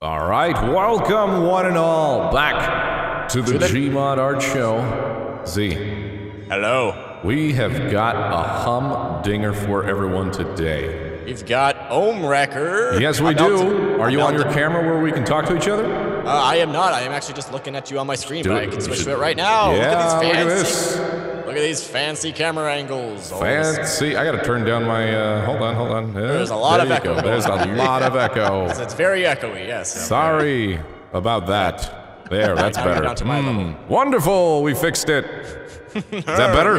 All right, welcome one and all back to the Gmod Art Show. Z. Hello. We have got a humdinger for everyone today. We've got Ohmwrecker. Yes, we do. Are you on your camera where we can talk to each other? I am not. I am actually just looking at you on my screen, but I can switch to it right now. Yeah, look at this. Look at these fancy camera angles. Fancy. I gotta turn down my, hold on. There's a lot of echo. There's a lot of echo. It's very echoey, yes. Sorry about that. There, that's better. Wonderful, we fixed it. Is that better?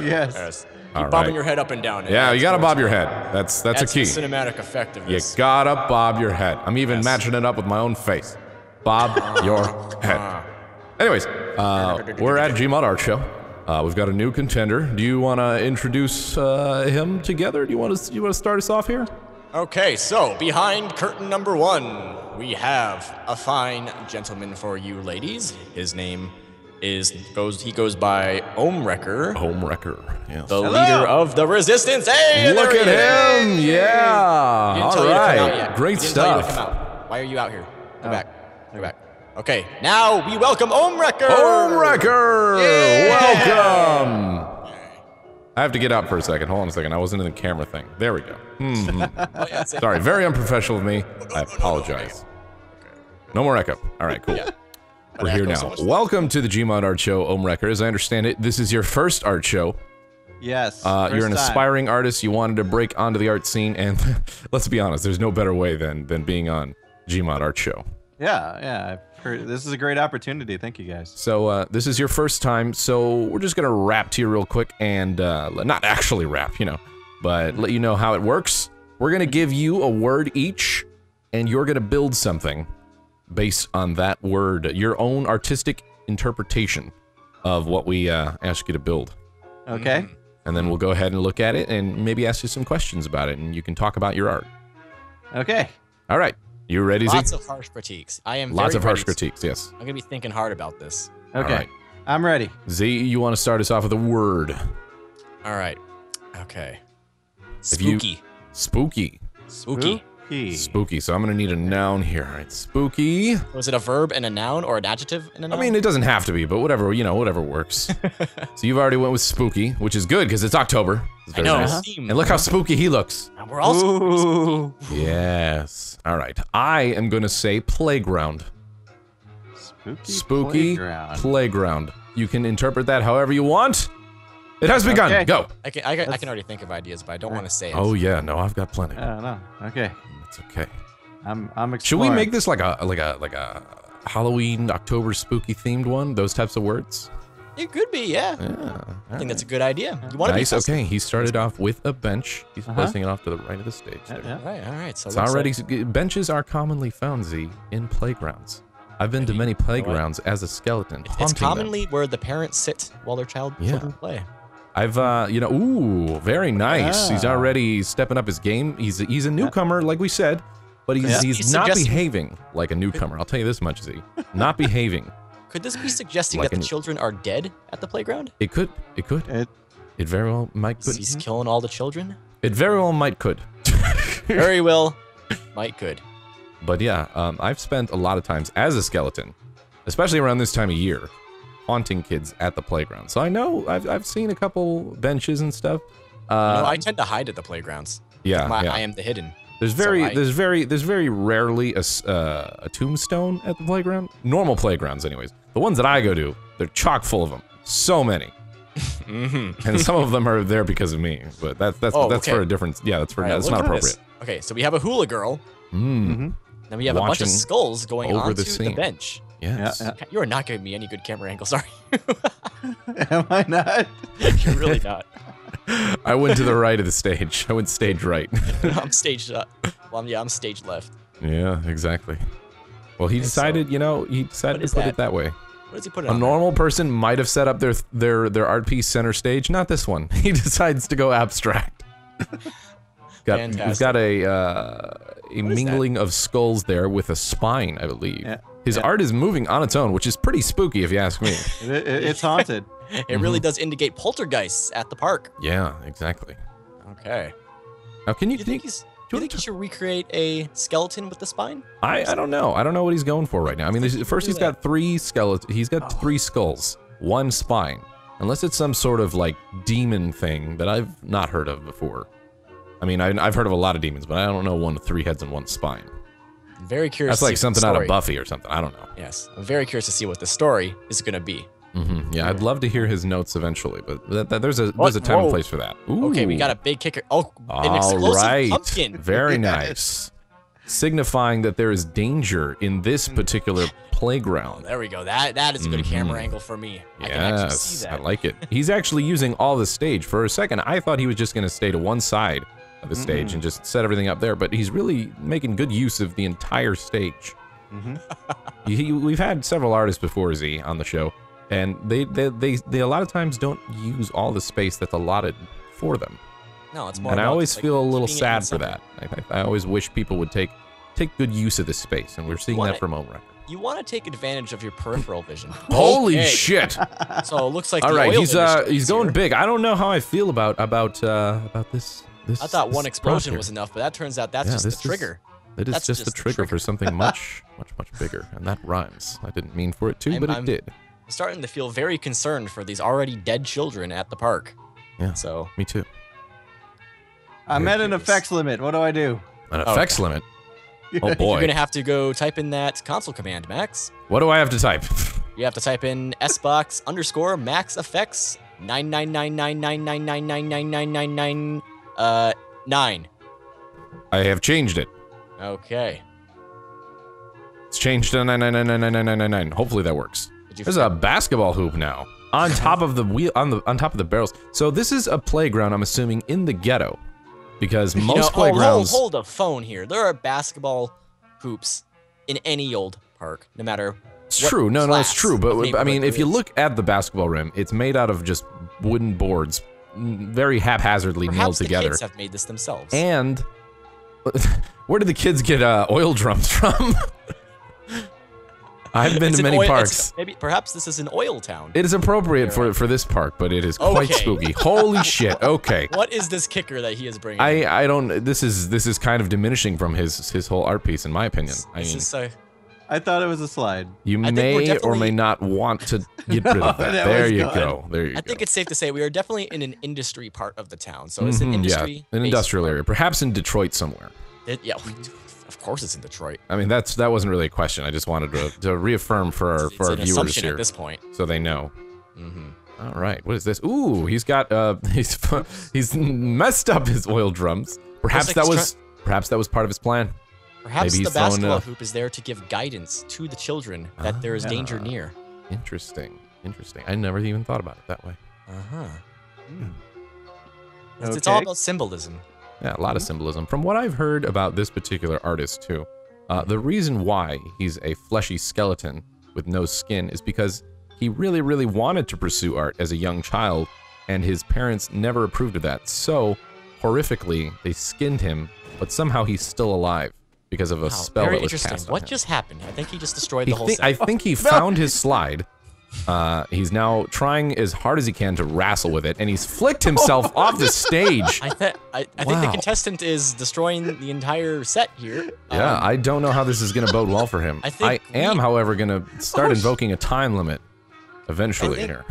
Yes. Keep bobbing your head up and down. Yeah, you gotta bob your head. That's a key. That's the cinematic effect of this. You gotta bob your head. I'm even matching it up with my own face. Bob your head. Anyways, we're at Gmod Art Show. We've got a new contender. Do you want to introduce him together? Do you want to start us off here? Okay, so behind curtain number 1, we have a fine gentleman for you ladies. His name he goes by Ohmwrecker. Ohmwrecker, yes. The leader of the resistance. Hey, look at him! Yeah. All right. Great stuff. Why are you out here? Go back. Go back. Okay, now we welcome Ohmwrecker! Ohmwrecker! Welcome! I have to get up for a second. Hold on a second. I wasn't in the camera thing. There we go. Sorry, very unprofessional of me. I apologize. No more echo. All right, cool. We're here now. Welcome to the Gmod Art Show, Ohmwrecker. As I understand it, this is your first art show. Yes. You're an aspiring artist. You wanted to break onto the art scene, and let's be honest, there's no better way than being on Gmod Art Show. Yeah. This is a great opportunity. Thank you, guys. So, this is your first time, so we're just gonna rap to you real quick, and, not actually rap, you know, but let you know how it works. We're gonna give you a word each, and you're gonna build something based on that word, your own artistic interpretation of what we, ask you to build. Okay. And then we'll go ahead and look at it, and maybe ask you some questions about it, and you can talk about your art. Okay. All right. You ready, Z? Lots of harsh critiques. I am Lots very of harsh ready. critiques, yes. I'm gonna be thinking hard about this. Okay. All right. I'm ready. Z, you want to start us off with a word? All right. Okay. Spooky. Spooky. Spooky. Spooky. So I'm gonna need a noun here. All right. Spooky. Was it a verb and a noun, or an adjective and a noun? I mean, it doesn't have to be, but whatever, you know, whatever works. So you've already went with spooky, which is good because it's October. It's very nice. And look how spooky he looks. And we're all spooky. Yes. All right. I am gonna say playground. Spooky playground. You can interpret that however you want. It has begun. Okay. Go. I can already think of ideas, but I don't want to say it. Oh yeah, no, I've got plenty. No. Okay. It's okay. I'm exploring. Should we make this like a Halloween, October spooky themed one? Those types of words? It could be, yeah. I think that's a good idea. You want to nice. Okay, he started off with a bench. He's placing it off to the right of the stage. There. All right. So it's already benches are commonly found, Z, in playgrounds. I've been to many playgrounds as a skeleton. It's commonly where the parents sit while their children play. I've you know, ooh, very nice. He's already stepping up his game. He's a newcomer, like we said, but he's not behaving like a newcomer. I'll tell you this much, Z. Not behaving. Could this be suggesting that the children are dead at the playground? It could. It very well might could. He's killing all the children? It very well might could. Very well might could. But yeah, I've spent a lot of times as a skeleton, especially around this time of year, haunting kids at the playground. So I know I've seen a couple benches and stuff. I tend to hide at the playgrounds. Yeah, I am the hidden. There's very rarely a tombstone at the playground. Normal playgrounds, anyways. The ones that I go to, they're chock full of them. So many. And some of them are there because of me. But that's for a different. Yeah, that's not appropriate. Okay, so we have a hula girl. Then we have a bunch of skulls going onto the bench. Yes. Yeah. You are not giving me any good camera angles, are you? Am I not? You're really not. I went to the right of the stage. I went stage right. I'm stage I'm stage left. Yeah, exactly. Well, he decided, you know, he decided to put it that way. What does he put it on? A normal person might have set up their art piece center stage. Not this one. He decides to go abstract. He's got a mingling of skulls there with a spine, I believe. Yeah. His art is moving on its own, which is pretty spooky if you ask me. It's haunted. It really does indicate poltergeists at the park. Yeah, exactly. Okay. Now, can you think Do you think you should recreate a skeleton with the spine? I don't know. I don't know what he's going for right now. I mean, first he's got 3 skeletons. He's got 3 skulls, 1 spine. Unless it's some sort of like demon thing that I've not heard of before. I mean, I've heard of a lot of demons, but I don't know one with 3 heads and 1 spine. I'm very curious. That's like something out of Buffy or something. I don't know. Yes, I'm very curious to see what the story is going to be. Yeah, I'd love to hear his notes eventually, but there's a time and place for that. Ooh. Okay, we got a big kicker. Oh, an explosive pumpkin. Very nice. Signifying that there is danger in this particular playground. Oh, there we go. That is a good camera angle for me. I can actually see that. I like it. He's actually using all the stage. For a second, I thought he was just going to stay to one side of the stage and just set everything up there, but he's really making good use of the entire stage. We've had several artists before Z on the show, and they a lot of times don't use all the space that's allotted for them. No, it's more. And I always feel a little sad for that. I always wish people would take good use of this space, and we're seeing that from Ohmwrecker. You want to take advantage of your peripheral vision. Holy shit! So it looks like all the right, oil he's going big. I don't know how I feel about this. I thought one explosion project. was enough, but that turns out that's just the trigger. It is just the trigger for something much bigger, and that rhymes. I didn't mean for it to, but it did. I'm starting to feel very concerned for these already dead children at the park. Yeah, so me too. I'm at an effects limit. What do I do? An effects limit? Oh boy. You're going to have to go type in that console command, Max. What do I have to type? You have to type in sbox _ max effects 9999999999999 9. I have changed it. Okay. It's changed to 999999999. Hopefully that works. There's a basketball hoop now on top of the wheel on top of the barrels. So this is a playground, I'm assuming, in the ghetto, because most playgrounds. Hold a phone here. There are basketball hoops in any old park, no matter. It's true. No, it's true. But I mean, if you look at the basketball rim, it's made out of just wooden boards, very haphazardly nailed together. Perhaps the kids have made this themselves. And where did the kids get oil drums from? I've been to many parks. Perhaps this is an oil town. It is appropriate for this park, but it is quite spooky. Holy shit! Okay. What is this kicker that he is bringing? I don't. This is kind of diminishing from his whole art piece, in my opinion. I thought it was a slide. You may or may not want to get rid of that. There you go. There you go. I think it's safe to say we are definitely in an industry part of the town. So it's an industry. Yeah, an industrial area, perhaps in Detroit somewhere. Yeah. Of course, it's in Detroit. I mean, that wasn't really a question. I just wanted to reaffirm for our viewers here, at this point, so they know. All right, what is this? Ooh, he's got he's messed up his oil drums. Perhaps that was part of his plan. Perhaps the basketball hoop is there to give guidance to the children that there is danger near. Interesting. I never even thought about it that way. It's all about symbolism. Yeah, a lot of symbolism. From what I've heard about this particular artist, too, the reason why he's a fleshy skeleton with no skin is because he really, really wanted to pursue art as a young child, and his parents never approved of that. So, horrifically, they skinned him, but somehow he's still alive because of a spell that was cast on What him. just happened? I think he just destroyed the whole set. I think he found his slide. He's now trying as hard as he can to wrestle with it, and he's flicked himself off the stage. I think the contestant is destroying the entire set here. Yeah, I don't know how this is going to bode well for him. I am, however, going to start invoking a time limit eventually here.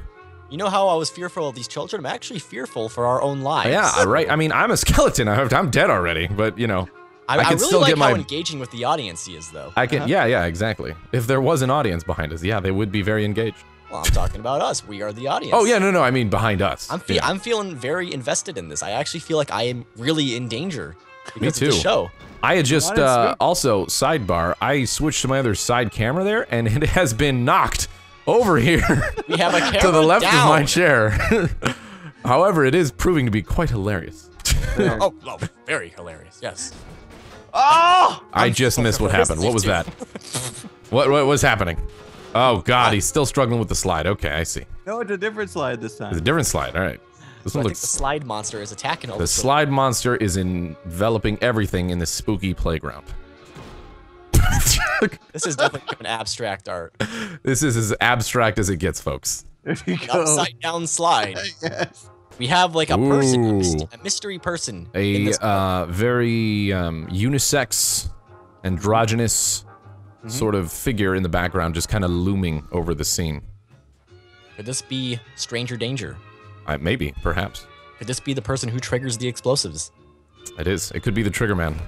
You know how I was fearful of these children? I'm actually fearful for our own lives. Yeah, right. I mean, I'm a skeleton. I'm dead already, but you know. I can really still like how engaging with the audience he is, though. I can, yeah, exactly. If there was an audience behind us, yeah, they would be very engaged. Well, I'm talking about us. We are the audience. Oh yeah, no, I mean behind us. I'm feeling very invested in this. I actually feel like I am really in danger because Me too. of the show. I had just also sidebar. I switched to my other side camera there, and it has been knocked over here. We have a camera to the left down. of my chair. However, it is proving to be quite hilarious. Oh, very hilarious. Yes. Oh! I just missed what happened. What was that? What was happening? Oh God, he's still struggling with the slide. Okay, I see. No, it's a different slide this time. It's a different slide. All right. This one I looks. think the slide monster is attacking all the slide monster is enveloping everything in this spooky playground. This is definitely an abstract art. This is as abstract as it gets, folks. There you go. Upside down slide. Yes. We have like a person, a mystery person. A very unisex, androgynous sort of figure in the background, just kind of looming over the scene. Could this be Stranger Danger? Maybe, perhaps. Could this be the person who triggers the explosives? It is. It could be the Trigger Man.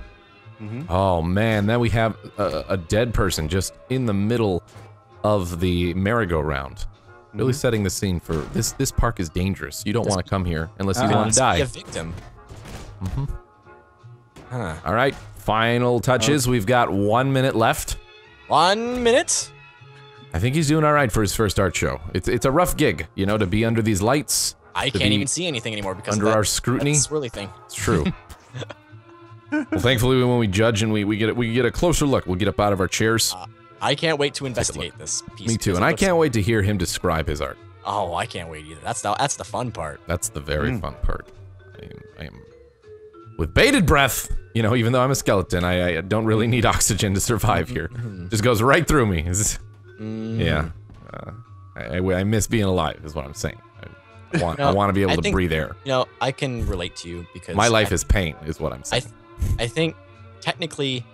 Oh man, then we have a dead person just in the middle of the merry-go-round. Really setting the scene for this park is dangerous. You don't want to come here unless you want to die. Be a victim. All right, final touches. We've got 1 minute left. 1 minute. I think he's doing all right for his first art show. It's a rough gig, you know, to be under these lights. I can't even see anything anymore because under our scrutiny. That swirly thing. It's true. Well, thankfully, when we judge and we get a closer look, we'll get up out of our chairs. I can't wait to investigate this piece. Me too, and I can't wait to hear him describe his art. Oh, I can't wait either. That's the fun part. That's the very fun part. I am with bated breath. You know, even though I'm a skeleton, I don't really need oxygen to survive here. Just goes right through me. Yeah, I miss being alive. Is what I'm saying. I want to be able to breathe air. You know, I can relate to you because my life is pain. Is what I'm saying. I think technically,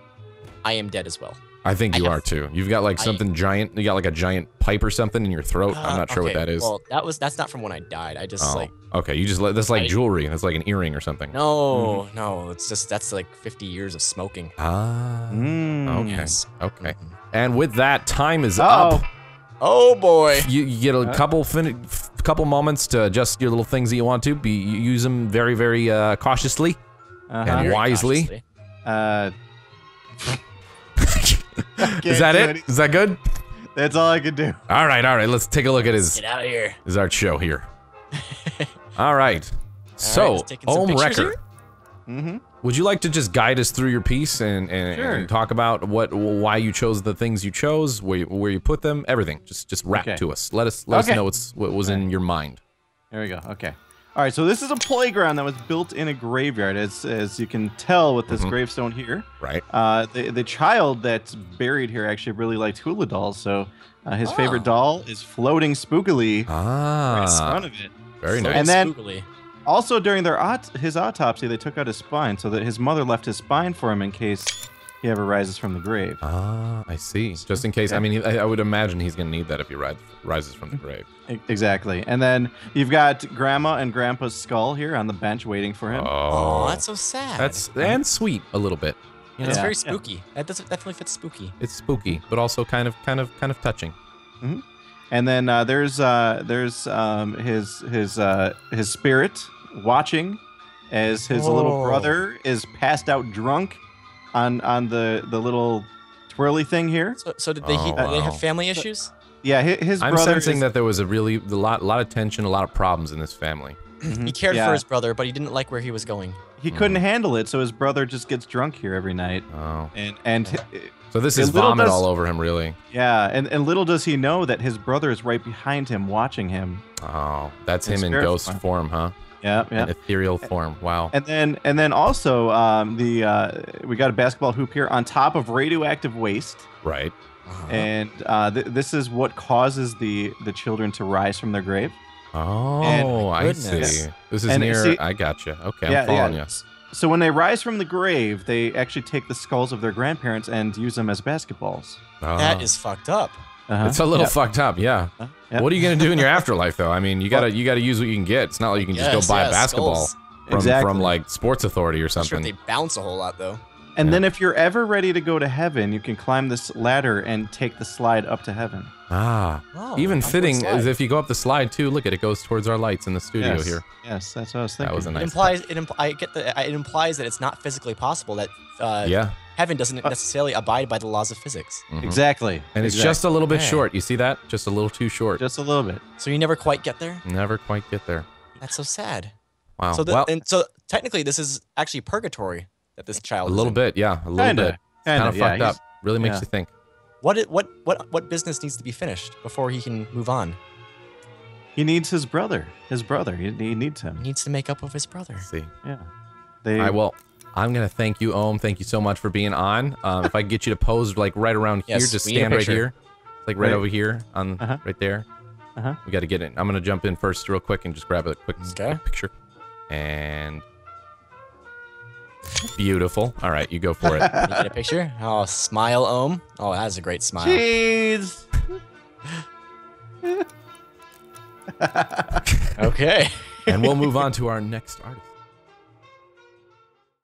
I am dead as well. I think you are too. You've got like something giant. You got like a giant pipe or something in your throat. I'm not sure what that is. Well, that's not from when I died. I just like. Okay, you just that's like jewelry. That's like an earring or something. No, no, it's just that's like 50 years of smoking. Ah. Okay. Yes. Okay. And with that, time is up. Oh boy. You get a couple moments to adjust your little things that you want to. You use them very, very cautiously and wisely. Is that it? Is that good? That's all I can do. All right. Let's take a look at his. Get out of here. His art show here. All right. So, Ohmwrecker. Would you like to just guide us through your piece and talk about why you chose the things you chose, where you put them, everything? Just rap to us. Let us know what was in your mind. There we go. Okay. All right. So this is a playground that was built in a graveyard, as you can tell with this gravestone here. Right. The child that's buried here actually really liked hula dolls, so his favorite doll is floating spookily right in front of it. Very nice. And then also during his autopsy, they took out his spine so that his mother left his spine for him in case he ever rises from the grave. Ah, I see. Just in case. I mean, I would imagine he's going to need that if he rises from the grave. Exactly. And then you've got Grandma and Grandpa's skull here on the bench waiting for him. Oh, that's so sad. And sweet a little bit. You know? It's very spooky. That definitely fits spooky. It's spooky, but also kind of touching. And then there's his spirit watching as his little brother is passed out drunk on the little twirly thing here. So did they have family issues? Yeah, his brother. I'm sensing that there was a lot of tension, a lot of problems in this family. He cared for his brother, but he didn't like where he was going. He couldn't handle it, so his brother just gets drunk here every night. Oh. And so this is vomit all over him, really. Yeah, and little does he know that his brother is right behind him, watching him. Oh, that's him in ghost form, huh? Yeah. In ethereal form. Wow. And then also we got a basketball hoop here on top of radioactive waste. Right. And this is what causes the children to rise from their grave. Oh, I see. This is near. I gotcha. Okay, I'm following you. So when they rise from the grave, they actually take the skulls of their grandparents and use them as basketballs. That is fucked up. It's a little fucked up, yeah. What are you gonna do in your afterlife, though? I mean, you gotta use what you can get. It's not like you can just go buy a basketball from like Sports Authority or something. I'm sure they bounce a whole lot, though. And then if you're ever ready to go to heaven, you can climb this ladder and take the slide up to heaven. Even fitting is if you go up the slide too. Look at it goes towards our lights in the studio here. Yes, that's what I was thinking. That was a nice. It implies that it's not physically possible that heaven doesn't necessarily abide by the laws of physics. Exactly. And it's just a little bit short. You see that? Just a little too short. Just a little bit. So you never quite get there? Never quite get there. That's so sad. Wow. So technically, this is actually purgatory that this child. A little bit, yeah. A little bit. Kind of fucked up. Really makes you think. What business needs to be finished before he can move on? He needs his brother. He needs him. He needs to make up with his brother. See. Yeah. All right, well, I'm gonna thank you, Ohm. Thank you so much for being on. If I could get you to pose like right around here, just stand right here, like right over here, on right there. We got to get in. I'm going to jump in first real quick and just grab a quick picture. And beautiful. All right, you go for it. Can you get a picture? Oh, smile, Ohm. Oh, that is a great smile. Jeez. Okay. And we'll move on to our next artist.